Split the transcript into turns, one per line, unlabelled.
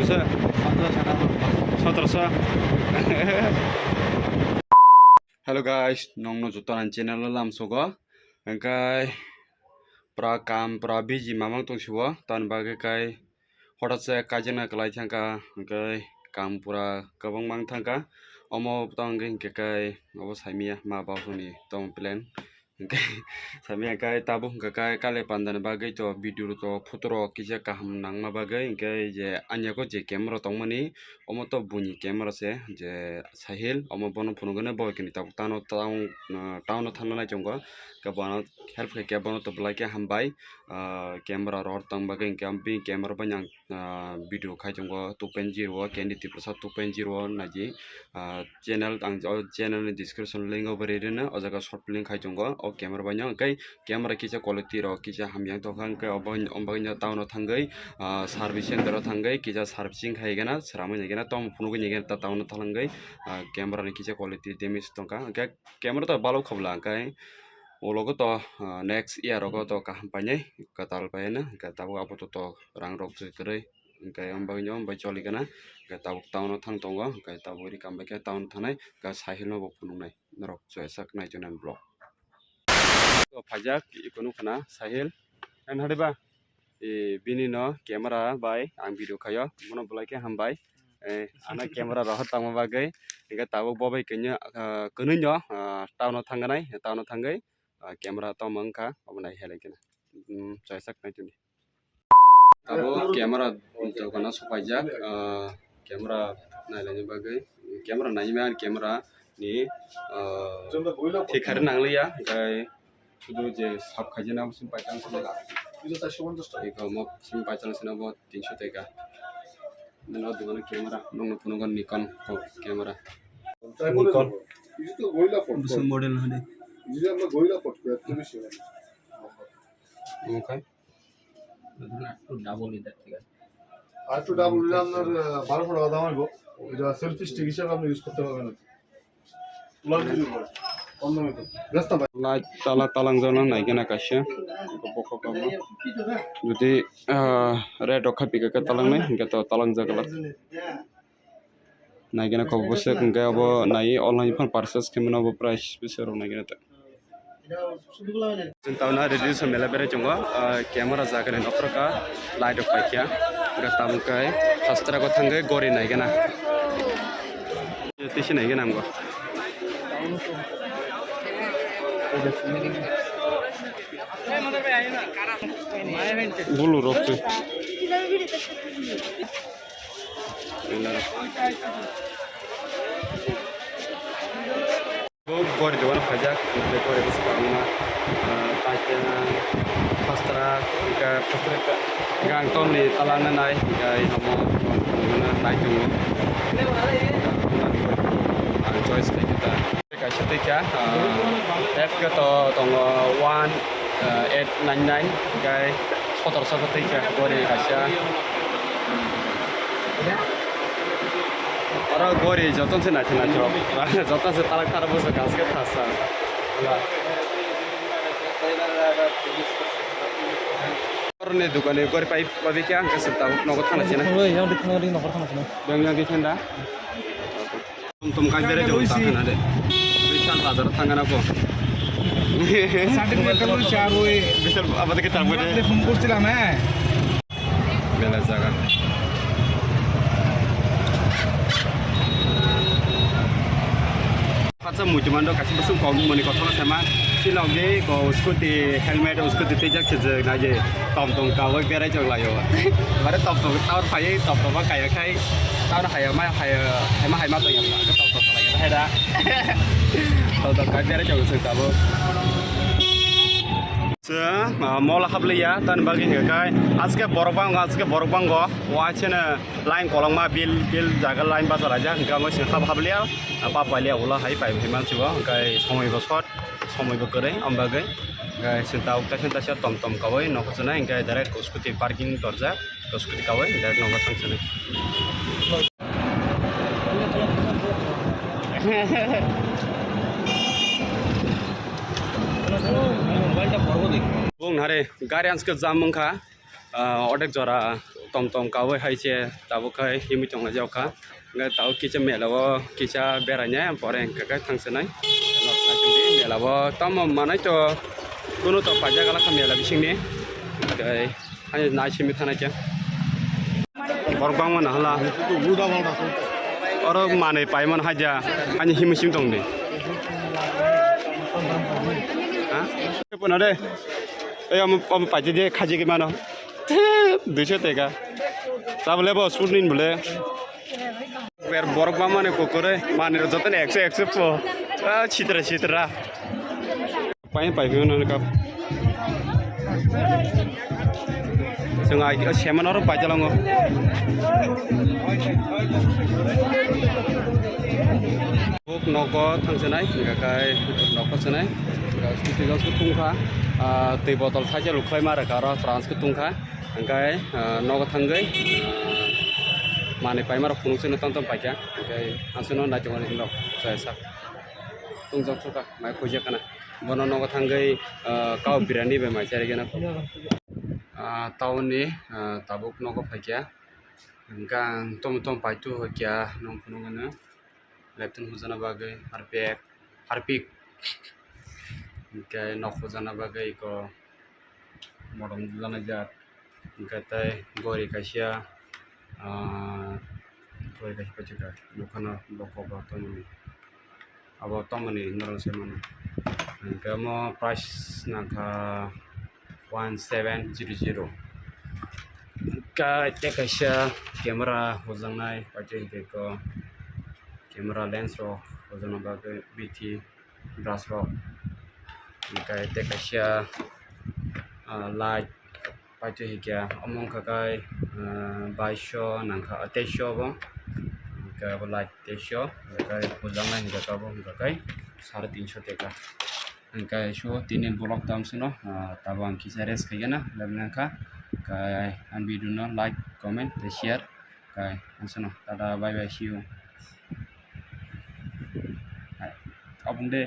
1500 1700 Hello guys, nong no jutaan channel lam sogo engkai pra kam pra biji mamang tong siwa tan bagai kai horat se kajena kelai thangka engkai kam pura kabang mang thangka omo tong engkai kai obo saimia ma ba soni tong plan engkai saimia kai tabu engkai kale pandan bagai to video to photo kija kaham nang ma bagai engkai je anya ko je camera tong mani omo to buni camera se je sahil omo bono phono gane boy kini tab tano town thana na jongo ka bono help ke bono to blake hambai camera ror tang bagai engkai camera banyang video khai jongo 2.0 candy tiprasa 2.0 naji channel ni description link over rena o jaga short link khai jongo o camera banyang kai camera kisa quality ro kisa hamyang to khang kai obagnya town thangai service center thangai kisa servicing khai gana sramai gana tom phunu gni gana town thangai camera ni kisa quality damage tongka kai camera to balo khobla kai ologo to next year rogo to kaham paine katal paina ka tabu apo to rang rok chikrai kai ambagnya ambai choli gana ka tabu town thang tongo kai tabu ri kam ke town thanai ka sahil no phunu nai rok choisak nai jonan blog to phajak ikunu khana sahil an hadiba bini no camera bai ang video khayo mono blake hambai ana camera roh tangma bagai ega tabu bobai kenya kununyo town thangai camera to mangka obnai helai kena choisak nai tuni tabu camera to kana sopajak camera nailani bagai camera naiman camera ni thikhar nanglia gai শুধু যে সব খাজনা সিম পাইচান সলা এটা mock সিম পাইচান সনা বত 300 টাকা নন দোকানে ক্যামেরা নন পুনগন নিকন ক্যামেরা নিকন ಇದು তো গোইলা ফটো দুসম মডেল হলে যদি আমরা গোইলা ফটো এত বেশি হয় ওকে একটু ডাবল এটা ঠিক আছে আর একটু ডাবল দিলে আপনার 1200 টাকা দাম হবে এটা সেলফি স্টিক হিসেবে আপনি ইউজ করতে পারবেন talang jona naigena kasia bokok kama judi red okha pika ka talang nai hingga to talang jagala naigena ko bose hingga abo nai online phan purchase kemna abo price bisaro naigena ta tauna ready so mela bere jongo camera jagare nopraka light ok paikya ga tamkai fastra ko thangai gori naigena tisi naigena amgo Bulu roktu. Gor jawan khajak dekor es karna taitena fastra ka gang ton ni talana nai gai hamo mana nai jungo choice kita cái sẽ tích á F cái tông 1899 cái photo sao tích á gọi đi cái sẽ ở gọi đi cho tông thế này cho tông sẽ tarak tarak bớt cái cái thasa orang ni duga ni gor pai pabi kya ke setahu nogo thana chena oi yang dikhna ri nogo thana chena yang dikhna tum kai bere jo thana de বিশাল বাজার থাঙ্গানা কো certificate কালো চার ওই বিশাল আমাদেরকে তারপরে phone করছিলাম হ্যাঁ বেলা জায়গা পাঁচা মুজমান্ড কাছে বসে কম মনে কথা সামা সিলগে কো স্কুটি হেলমেট স্কুটি তেজাক যে না যে টম টম কাওই বেরাই জগলাयो মানে টম টম তাওর ফাই টম টম গায়াখাই তাওর হায়া মা হায়া তো ইয়ালা টম টম লাগে হেডা তো কাই বেরাই জগ সইতাবো মলা হাবলিয়া তান বাগি হেকাই আজকে বরবাং গো ওয়াছেনে লাইন কলংমা বিল জায়গা লাইন বাজার আজা গামো সিনখাব হাবলিয়া পাপালিয়া উলা হাই পাই হিমান চিবা গাই সময়বো শট সময়বো করে আমবাগै গাই সিনতা উক্তা টম কাওই নকছনা গাই ডাইরেক্ট স্কুটি পার্কিং দরজা scooty কাওই direct Naga থাংছনে Bung hari gari anske jam mungka odek jora tom kawe hai che tabo kai himi tong ja ka ngai tau kicha melawo kicha beranya poreng ka thangsenai na jodi melawo tam manai to kuno to paja gala ka mela bisingni kai hani na chimi thana cha borbang mana hala oro mane paiman haja hani himi sim tong de ha puna de om paja de khaji ke mano 200 টাকা তাহলে বস শুনিন বলে এর বরক বা মানে কোকরে মানে যতন 100 100 পো চিত্রা চিত্রা পাই পাইবে না কাপ जों आइ सेमानाव बायजालाङो बुक न'खौ थांसोनाय गाय न'खौ सोनाय स्कुटि गावसो थुंखा दै बटल थाइसे लुख्लाय मारो गार ट्रान्सखौ थुंखा ओंखाय न'खौ थांगै माने पाइ मारो फुंसोनो तम पाइका ओंखाय हांसोनो नायजोंनि उनाव जायसा तुंजों थुका माइ खुजे kana बनो न'खौ थांगै काव बिरानि बे माइ जारिगोना tahun ni tabuk noko pakai gang tom paitu pakai nong punungan leptin hujana bagai harpik kai nok hujana bagai ko modom jana jat kai tai gori kasia juga bukan boko baton abo tomani norong semana kai mo price naka 1700 ka tekasya camera hojangnaय paitui ko camera lens ro hojana bagai BT brush ro kai tekasya light paitui kya among kakai 2200 nangka 2300 bo kai light 2300 kai hojangnaय ka bo kai 350 টাকা Angkai show tinin blog dam suno tabang kisares kayana labnangka kai and we do not like comment share kai ansuno tada bye bye see you abunde